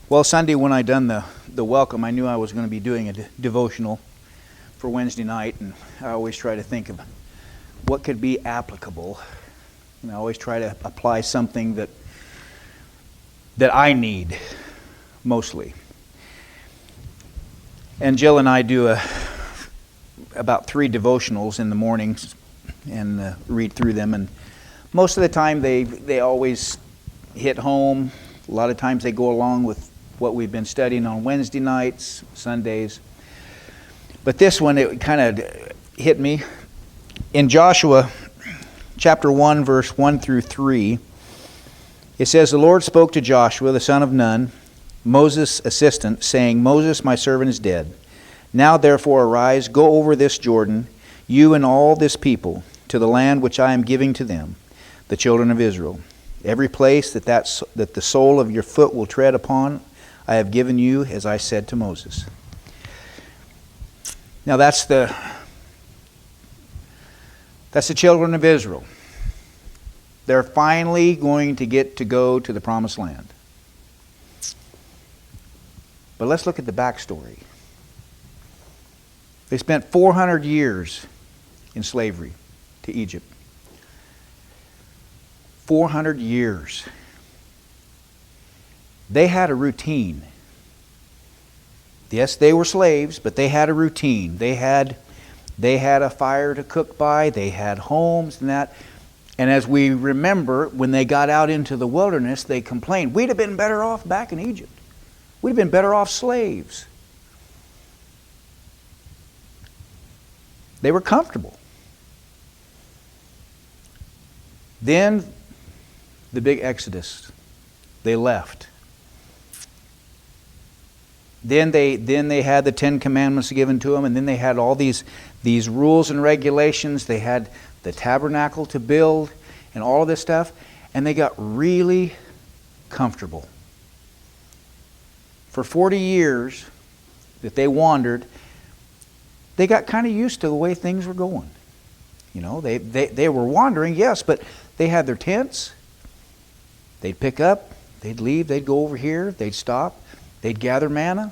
Well, Sunday when I done the welcome, I knew I was going to be doing a devotional for Wednesday night, and I always try to think of what could be applicable. And I always try to apply something that I need mostly. And Jill and I do about 3 devotionals in the mornings and read through them, and most of the time they always hit home. A lot of times they go along with what we've been studying on Wednesday nights, Sundays. But this one, it kind of hit me. In Joshua chapter 1, verse 1 through 3, it says, "The Lord spoke to Joshua, the son of Nun, Moses' assistant, saying, Moses, my servant, is dead. Now therefore arise, go over this Jordan, you and all this people, to the land which I am giving to them, the children of Israel. Every place that the sole of your foot will tread upon, I have given you, as I said to Moses." Now that's the children of Israel. They're finally going to get to go to the promised land. But let's look at the backstory. They spent 400 years in slavery to Egypt. 400 years. They had a routine. Yes, they were slaves, but they had a routine. They had a fire to cook by. They had homes and that. And as we remember, when they got out into the wilderness, they complained, "We'd have been better off back in Egypt. We'd have been better off slaves." They were comfortable. Then the big Exodus. They left. Then they had the 10 Commandments given to them, and then they had all these rules and regulations. They had the tabernacle to build and all of this stuff, and they got really comfortable. For 40 years that they wandered, they got kind of used to the way things were going. You know, they were wandering, yes, but they had their tents. They'd pick up, they'd leave, they'd go over here, they'd stop. They'd gather manna.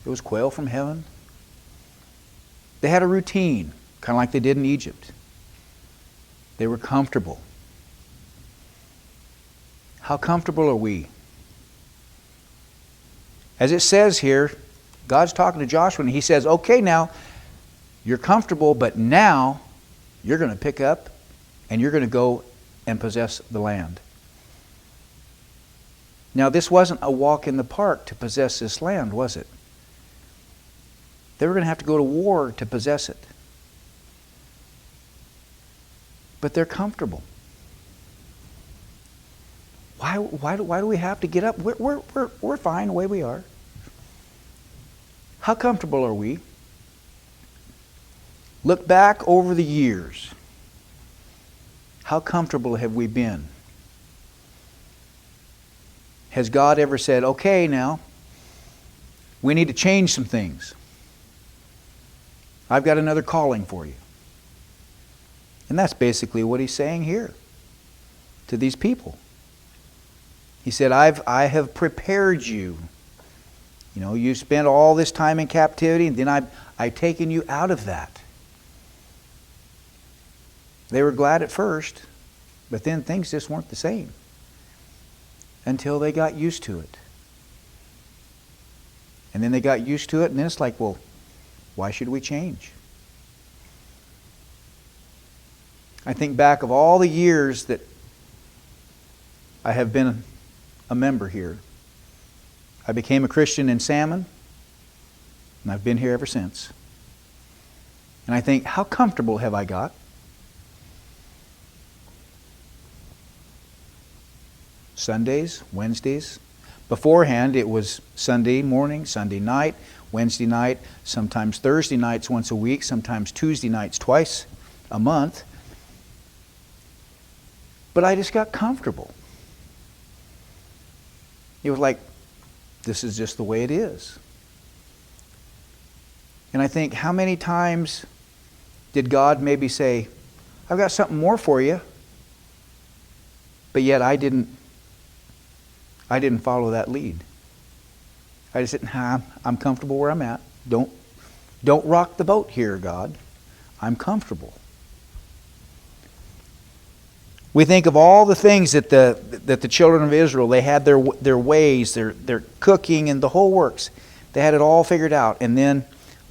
It was quail from heaven. They had a routine, kind of like they did in Egypt. They were comfortable. How comfortable are we? As it says here, God's talking to Joshua and he says, okay, now you're comfortable, but now you're going to pick up and you're going to go and possess the land. Now, this wasn't a walk in the park to possess this land, was it? They were going to have to go to war to possess it. But they're comfortable. Why do we have to get up? We're fine the way we are. How comfortable are we? Look back over the years. How comfortable have we been? Has God ever said, okay, now, we need to change some things. I've got another calling for you. And that's basically what he's saying here to these people. He said, I have prepared you. You know, you spent all this time in captivity, and then I've taken you out of that. They were glad at first, but then things just weren't the same until they got used to it. And then they got used to it, and then it's like, well, why should we change? I think back of all the years that I have been a member here. I became a Christian in Salmon, and I've been here ever since. And I think, how comfortable have I got? Sundays, Wednesdays. Beforehand, it was Sunday morning, Sunday night, Wednesday night, sometimes Thursday nights once a week, sometimes Tuesday nights twice a month. But I just got comfortable. It was like, this is just the way it is. And I think, how many times did God maybe say, I've got something more for you, but yet I didn't follow that lead. I just said, nah, I'm comfortable where I'm at. Don't rock the boat here, God. I'm comfortable. We think of all the things that the children of Israel, they had their ways, their cooking and the whole works. They had it all figured out. And then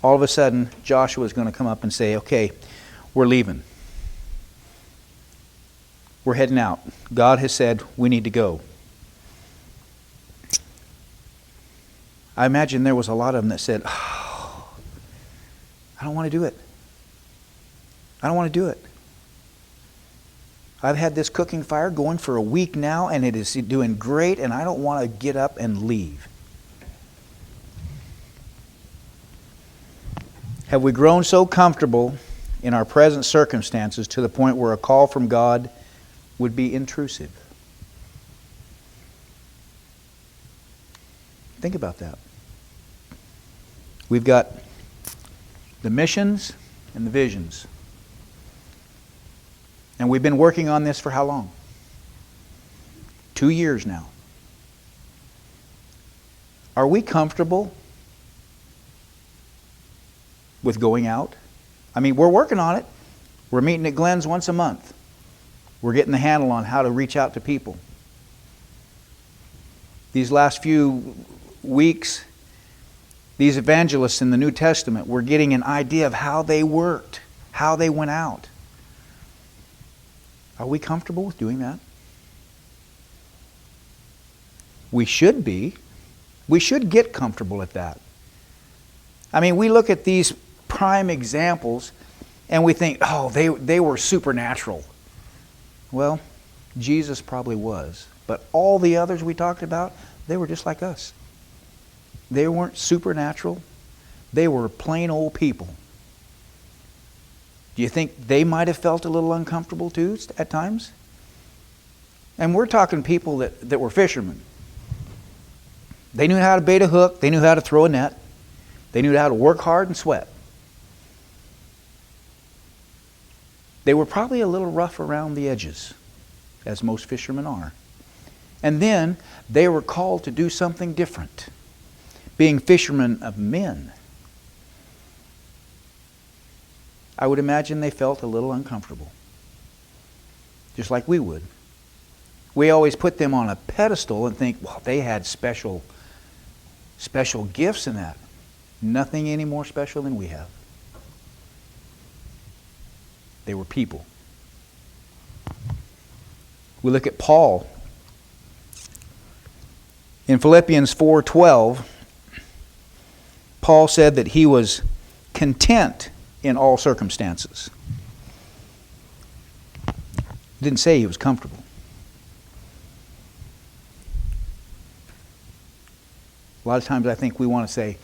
all of a sudden, Joshua is going to come up and say, okay, we're leaving. We're heading out. God has said we need to go. I imagine there was a lot of them that said, oh, I don't want to do it. I don't want to do it. I've had this cooking fire going for a week now, and it is doing great, and I don't want to get up and leave. Have we grown so comfortable in our present circumstances to the point where a call from God would be intrusive? Think about that. We've got the missions and the visions. And we've been working on this for how long? 2 years now. Are we comfortable with going out? I mean, we're working on it. We're meeting at Glenn's once a month. We're getting the handle on how to reach out to people. These last few weeks, these evangelists in the New Testament, we're getting an idea of how they worked, how they went out. Are we comfortable with doing that? We should be. We should get comfortable at that. I mean, we look at these prime examples and we think, oh, they were supernatural. Well, Jesus probably was. But all the others we talked about, they were just like us. They weren't supernatural. They were plain old people. Do you think they might have felt a little uncomfortable too at times? And we're talking people that were fishermen. They knew how to bait a hook. They knew how to throw a net. They knew how to work hard and sweat. They were probably a little rough around the edges, as most fishermen are. And then they were called to do something different, being fishermen of men. I would imagine they felt a little uncomfortable, just like we would. We always put them on a pedestal and think, well, they had special gifts in that. Nothing any more special than we have. They were people. We look at Paul. In Philippians 4:12, Paul said that he was content in all circumstances. He didn't say he was comfortable. A lot of times I think we want to say,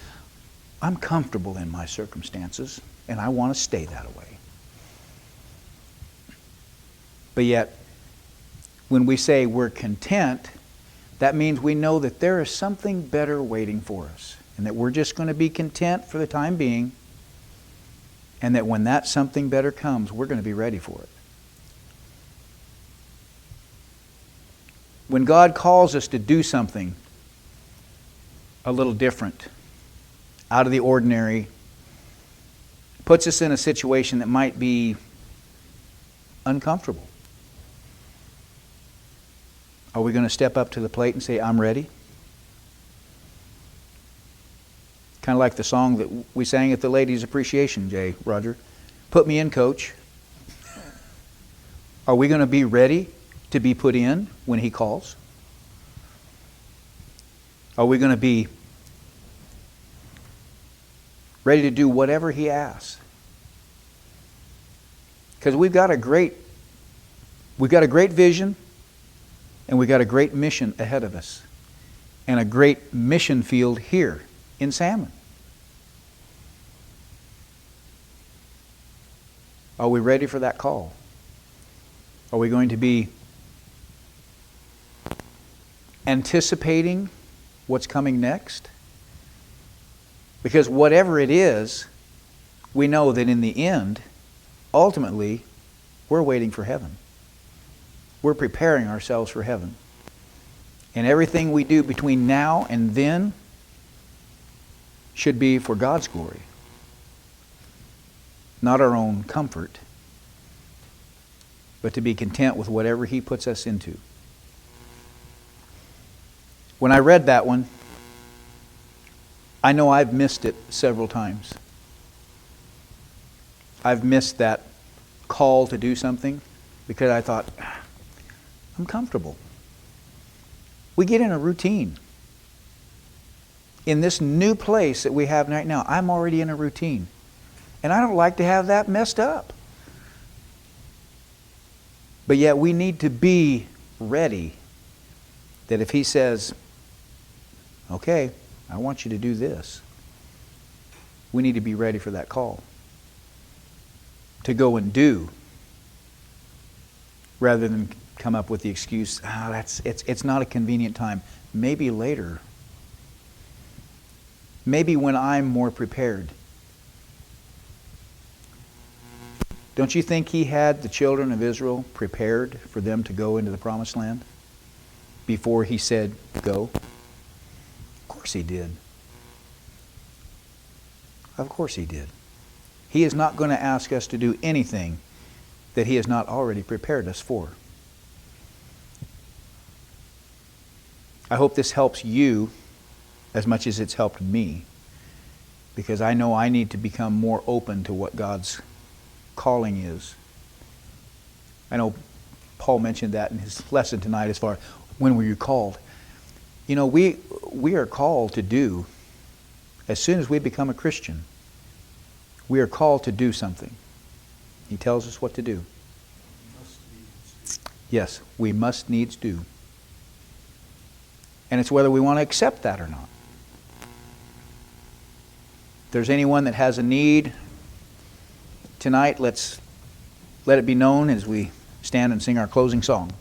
I'm comfortable in my circumstances, and I want to stay that way. But yet, when we say we're content, that means we know that there is something better waiting for us, and that we're just going to be content for the time being, and that when that something better comes, we're going to be ready for it. When God calls us to do something a little different, out of the ordinary, puts us in a situation that might be uncomfortable, are we going to step up to the plate and say, I'm ready? Kind of like the song that we sang at the Ladies' Appreciation Day, Roger. Put me in, Coach. Are we going to be ready to be put in when He calls? Are we going to be ready to do whatever He asks? Because we've got a great vision, and we've got a great mission ahead of us, and a great mission field here in Salmon. Are we ready for that call? Are we going to be anticipating what's coming next? Because whatever it is, we know that in the end, ultimately, we're waiting for heaven. We're preparing ourselves for heaven. And everything we do between now and then should be for God's glory, not our own comfort, but to be content with whatever He puts us into. When I read that one, I know I've missed it several times. I've missed that call to do something because I thought, I'm comfortable. We get in a routine. In this new place that we have right now, I'm already in a routine. And I don't like to have that messed up. But yet we need to be ready that if He says, okay, I want you to do this, we need to be ready for that call. To go and do, rather than come up with the excuse, it's not a convenient time. Maybe later. Maybe when I'm more prepared. Don't you think He had the children of Israel prepared for them to go into the promised land before He said, go? Of course He did. Of course He did. He is not going to ask us to do anything that He has not already prepared us for. I hope this helps you as much as it's helped me, because I know I need to become more open to what God's calling is. I know Paul mentioned that in his lesson tonight as far as when were you called? You know, we are called to do, as soon as we become a Christian, we are called to do something. He tells us what to do. Yes, we must needs do. And it's whether we want to accept that or not. If there's anyone that has a need tonight, let's let it be known as we stand and sing our closing song.